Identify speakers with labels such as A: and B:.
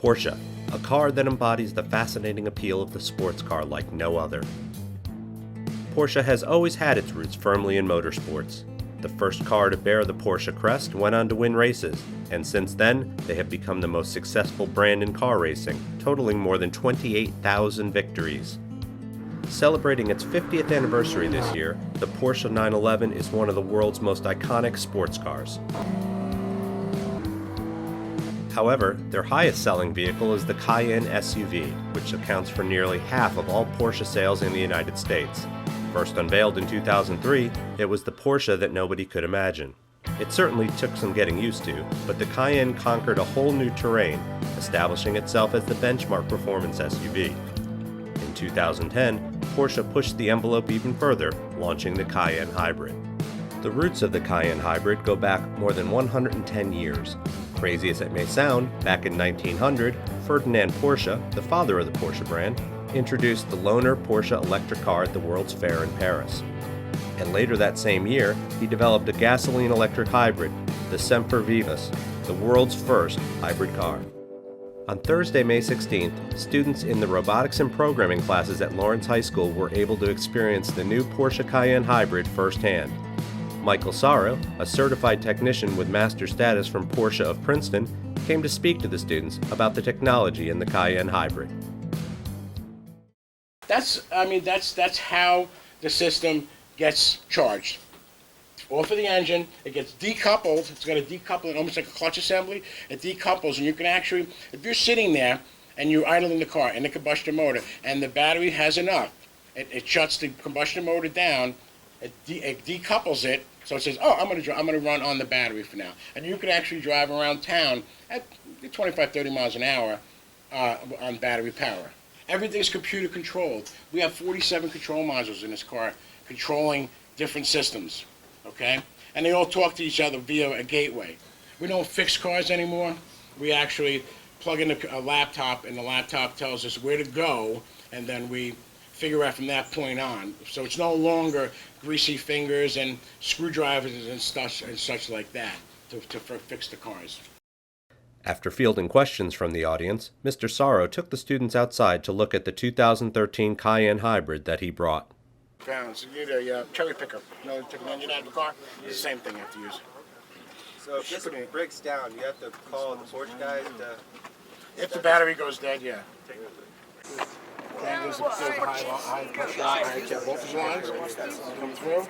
A: Porsche, a car that embodies the fascinating appeal of the sports car like no other. Porsche has always had its roots firmly in motorsports. The first car to bear the Porsche crest went on to win races, and since then, they have become the most successful brand in car racing, totaling more than 28,000 victories. Celebrating its 50th anniversary this year, the Porsche 911 is one of the world's most iconic sports cars. However, their highest-selling vehicle is the Cayenne SUV, which accounts for nearly half of all Porsche sales in the United States. First unveiled in 2003, it was the Porsche that nobody could imagine. It certainly took some getting used to, but the Cayenne conquered a whole new terrain, establishing itself as the benchmark performance SUV. In 2010, Porsche pushed the envelope even further, launching the Cayenne Hybrid. The roots of the Cayenne Hybrid go back more than 110 years. Crazy as it may sound, back in 1900, Ferdinand Porsche, the father of the Porsche brand, introduced the loaner Porsche electric car at the World's Fair in Paris. And later that same year, he developed a gasoline-electric hybrid, the Semper Vivus, the world's first hybrid car. On Thursday, May 16th, students in the Robotics and Programming classes at Lawrence High School were able to experience the new Porsche Cayenne Hybrid firsthand. Michael Sarro, a certified technician with master status from Porsche of Princeton, came to speak to the students about the technology in the Cayenne Hybrid.
B: That's how the system gets charged. Off of the engine, it gets decoupled. It's got to decouple it almost like a clutch assembly. It decouples, and you can actually, if you're sitting there and you're idling the car in the combustion motor, and the battery has enough, it shuts the combustion motor down. It decouples it, so it says, "Oh, I'm going to run on the battery for now," and you can actually drive around town at 25, 30 miles an hour on battery power. Everything's computer controlled. We have 47 control modules in this car controlling different systems, okay? And they all talk to each other via a gateway. We don't fix cars anymore. We actually plug in a laptop, and the laptop tells us where to go, and then we figure out from that point on. So it's no longer greasy fingers and screwdrivers and such like that to fix the cars.
A: After fielding questions from the audience, Mr. Sarro took the students outside to look at the 2013 Cayenne Hybrid that he brought.
B: So you need a cherry picker. You know, take an engine out of the car, it's the same thing you have to use.
C: So if this breaks down, you have to call the Porsche guys to...
B: If the battery goes dead, yeah. There's a high pressure, high voltage lines come through.